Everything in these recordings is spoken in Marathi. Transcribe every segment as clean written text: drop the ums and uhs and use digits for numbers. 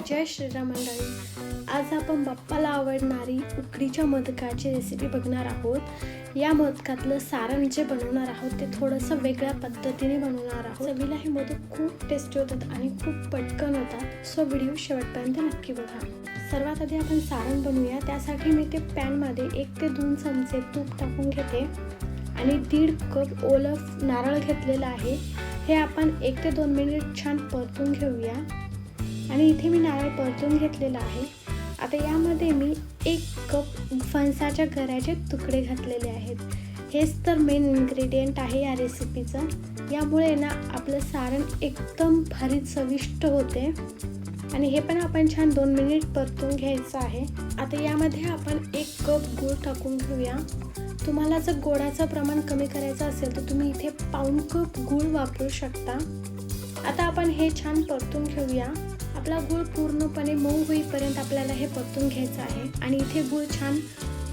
जय श्रीराम मंडळी. आज आपण बाप्पाला आवडणारी उकडीच्या मोदकाची रेसिपी बघणार आहोत. या मोदकातलं सारण जे बनवणार आहोत ते थोडंसं वेगळ्या पद्धतीने बनवणार आहोत. चवीला हे मोदक खूप टेस्टी होतात आणि खूप पटकन होतात. सो व्हिडिओ शेवटपर्यंत नक्की बघा. सर्वात आधी आपण सारण बनवूया. त्यासाठी मी ते पॅनमध्ये 1 ते 2 चमचे तूप टाकून घेते आणि 1.5 कप ओलं नारळ घेतलेलं आहे. हे आपण 1 ते 2 मिनिट छान परतून घेऊया. आणि इथे मी नारळ परतून घेतलेला आहे. आता यामध्ये मी 1 कप फणसाच्या गऱ्याचे तुकडे घातलेले आहेत. हेच तर मेन इन्ग्रेडियंट आहे या रेसिपीचं. यामुळे ना आपलं सारण एकदम भारी चविष्ट होते. आणि हे पण आपण छान 2 मिनिट परतून घ्यायचं आहे. आता यामध्ये आपण 1 कप गूळ टाकून घेऊया. तुम्हाला जर गोडाचं प्रमाण कमी करायचं असेल तर तुम्ही इथे पाऊण कप गूळ वापरू शकता. आता आपण हे छान परतून घेऊया. आपला गूळ पूर्णपणे मऊ होईपर्यंत आपल्याला हे परतून घ्यायचं आहे. आणि इथे गूळ छान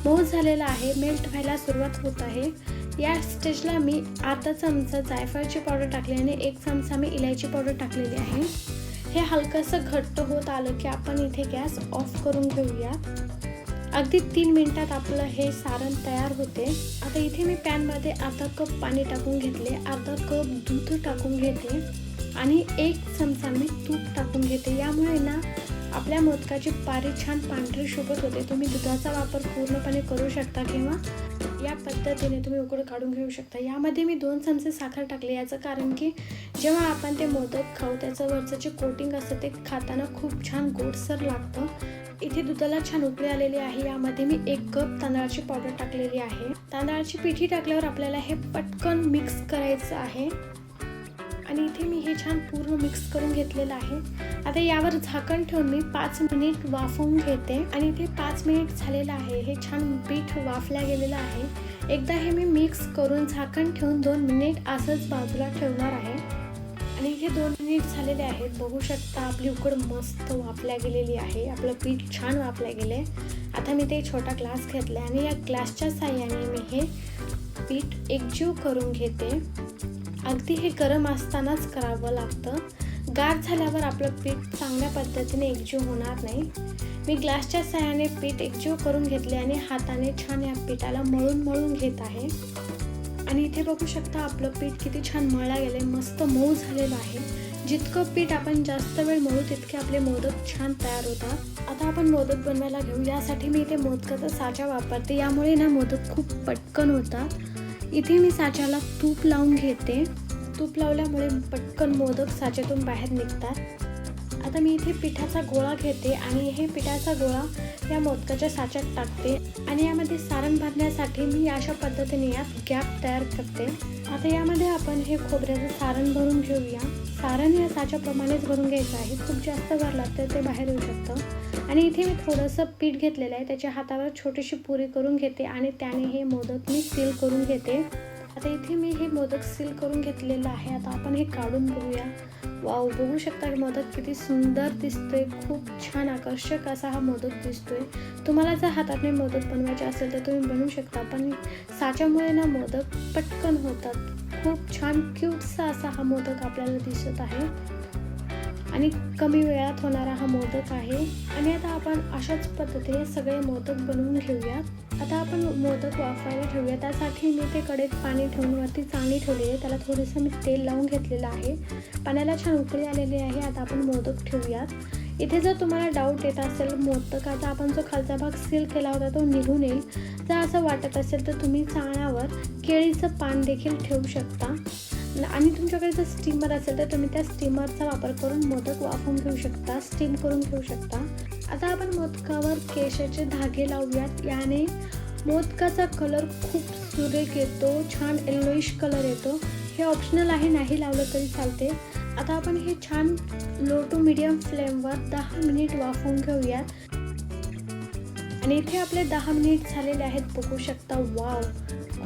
मऊ झालेला आहे, मेल्ट व्हायला सुरुवात होत आहे. या स्टेजला मी अर्धा चमचा जायफळची पावडर टाकली आणि 1 चमचा मी इलायची पावडर टाकलेली आहे. हे हलकंसं घट्ट होत आलं की आपण इथे गॅस ऑफ करून घेऊया. अगदी 3 मिनिटात आपलं हे सारण तयार होते. आता इथे मी पॅनमध्ये अर्धा कप पाणी टाकून घेतले, अर्धा कप दूध टाकून घेते आणि 1 चमचा मी तूप टाकून घेते. यामुळे ना आपल्या मोदकाची पारी छान पांढरी शुभ्र होते. तुम्ही दुधाचा वापर पूर्णपणे करू शकता किंवा या पद्धतीने तुम्ही उकड काढून घेऊ शकता. यामध्ये मी 2 चमचे साखर टाकले. याचं कारण की जेव्हा आपण ते मोदक खाऊ त्याचं वरचं जे कोटिंग असतं ते खाताना खूप छान गोडसर लागतं. इथे दुधाला छान उकळी आलेली आहे. यामध्ये मी 1 कप तांदळाची पावडर टाकलेली आहे. तांदळाची पिठी टाकल्यावर आपल्याला हे पटकन मिक्स करायचं आहे. आणि इथे मी हे छान पूर्ण मिक्स करून घेतलेलं आहे. आता यावर झाकण ठेवून मी 5 मिनिट वाफवून घेते. आणि इथे 5 मिनिट झालेलं आहे. हे छान पीठ वाफल्या गेलेलं आहे. एकदा हे मी मिक्स करून झाकण ठेवून 2 मिनिट असंच बाजूला ठेवणार आहे. आणि इथे 2 मिनिट झालेले आहेत. बघू शकता आपली उकड मस्त वाफल्या गेलेली आहे. आपलं पीठ छान वाफल्या गेले. आता मी ते छोटा ग्लास घेतला आणि या ग्लासच्या साहाय्याने मी हे पीठ एकजीव करून घेते. अगदी हे गरम असतानाच करावं लागतं. गार झाल्यावर आपलं पीठ चांगल्या पद्धतीने एकजीव होणार नाही. मी ग्लासच्या साहाय्याने पीठ एकजीव करून घेतले आणि हाताने छान या पिठाला मळून घेत आहे. आणि इथे बघू शकता आपलं पीठ किती छान मळला गेले, मस्त मऊ झालेलं आहे. जितकं पीठ आपण जास्त वेळ मळू तितके आपले मोदक छान तयार होतात. आता आपण मोदक बनवायला घेऊ. यासाठी मी इथे मोदकाचा साचा वापरते. यामुळे ना मोदक खूप पटकन होतात. इथे मी साच्याला तूप लावून घेते. तूप लावल्यामुळे पटकन मोदक साच्यातून बाहेर निघतात. आता मी इथे पिठाचा गोळा घेते आणि हे पिठाचा गोळा या मोदकाच्या साच्यात टाकते. आणि यामध्ये सारण भरण्यासाठी मी अशा पद्धतीने यात गॅप तयार करते. आता यामध्ये आपण हे खोबऱ्याचं सारण भरून घेऊया. सारण या साच्याप्रमाणेच भरून घ्यायचं आहे. खूप जास्त भरलं तर ते बाहेर येऊ शकतं. आणि इथे मी थोडंसं पीठ घेतलेलं आहे. त्याच्या हातावर छोटीशी पुरी करून घेते आणि त्याने हे मोदक मी सील करून घेते. आता इथे मी हे मोदक सील करून घेतलेलं आहे. आता आपण हे काढून बघूया. वाव, बघू शकता की मोदक किती सुंदर दिसतोय. खूप छान आकर्षक असा हा मोदक दिसतोय. तुम्हाला जर हाताने मोदक बनवायचे असेल तर तुम्ही बनवू शकता. पण साच्यामुळे ना मोदक पटकन होतात. खूप छान क्यूटसा असा हा मोदक आपल्याला दिसत आहे आणि कमी वेळात होणारा हा मोदक आहे. आणि आता आपण अशाच पद्धतीने सगळे मोदक बनवून घेऊयात. आता आपण मोदक वाफवायला ठेवूया. त्यासाठी मी ते कढईत पाणी ठेवून वरती चाळणी ठेवली आहे. त्याला थोडंसं मी तेल लावून घेतलेलं आहे. पाण्याला छान उकळी आलेली आहे. आता आपण मोदक ठेवूयात. इथे जर तुम्हाला डाऊट येत असेल मोदकाचा आपण जो खालचा भाग सील केला होता तो निघून येईल, जर असं वाटत असेल तर तुम्ही चाळण्यावर केळीचं पान देखील ठेवू शकता. आणि तुमच्याकडे जर स्टीमर असेल तर तुम्ही त्या स्टीमरचा वापर करून मोदक वाफवून घेऊ शकता, स्टीम करून घेऊ शकता. आता आपण मोदकावर केशराचे धागे लावूयात. याने मोदकाचा कलर खूप सुरेख येतो, छान येल्लोइश कलर येतो. हे ऑप्शनल आहे, नाही लावलं तरी चालते. आता आपण हे छान लो टू मीडियम फ्लेमवर 10 मिनिट वाफवून घेऊयात. आणि इथे आपले 10 मिनिट झालेले आहेत. बघू शकता. वाव,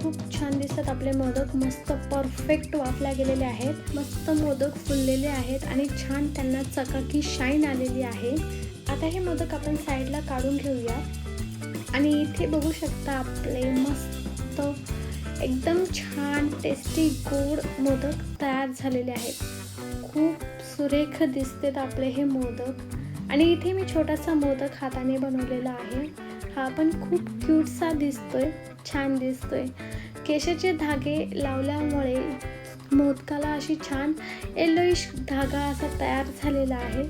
खूप छान दिसतात आपले मोदक. मस्त परफेक्ट वाफल्या गेलेले आहेत. मस्त मोदक फुललेले आहेत आणि छान त्यांना चकाकी शाईन आलेली आहे. आता हे मोदक आपण साईडला काढून घेऊया. आणि इथे बघू शकता आपले मस्त एकदम छान टेस्टी गोड मोदक तयार झालेले आहेत. खूप सुरेख दिसतात आपले हे मोदक. आणि इथे मी छोटासा मोदक हाताने बनवलेला आहे. हा पण खूप क्यूटसा दिसतोय, छान दिसतोय. केशरचे धागे लावल्यामुळे मोदकाला अशी छान येलोइश धागा असा तयार झालेला आहे.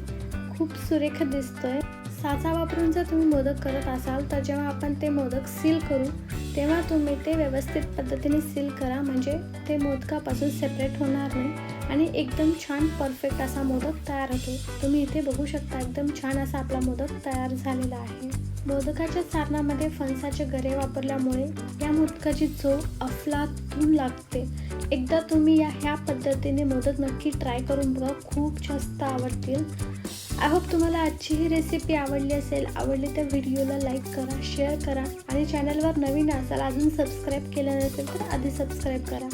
खूप सुरेख दिसतोय. साचा वापरून जर तुम्ही मोदक करत असाल तर जेव्हा आपण ते मोदक सील करू तेव्हा तुम्ही ते व्यवस्थित पद्धतीने सील करा, म्हणजे ते मोदकापासून सेपरेट होणार नाही आणि एकदम छान परफेक्ट असा मोदक तयार होतो. तुम्ही इथे बघू शकता एकदम छान असा आपला मोदक तयार झालेला आहे. मोदकाच्या सारणामध्ये फणसाचे गरे वापरल्यामुळे या मोदकाची चव अफलातून लागते. एकदा तुम्ही ह्या पद्धतीने मोदक नक्की ट्राय करून बघा, खूप जास्त आवडतील. आय होप तुम्हाला आजची ही रेसिपी आवडली असेल. आवडली तर व्हिडिओला लाईक करा, शेअर करा आणि चॅनलवर नवीन असाल, अजून सबस्क्राईब केलं नसेल तर आधी सबस्क्राईब करा.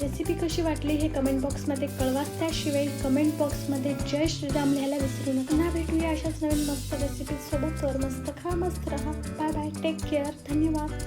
रेसिपी कशी वाटली हे कमेंट बॉक्समध्ये कळवा. त्याशिवाय कमेंट बॉक्समध्ये जय श्रीराम लिहायला विसरू नका. पुन्हा भेटूया अशाच नवीन मस्त रेसिपीसोबत. तर मस्त खा, मस्त रहा. बाय बाय, टेक केअर, धन्यवाद.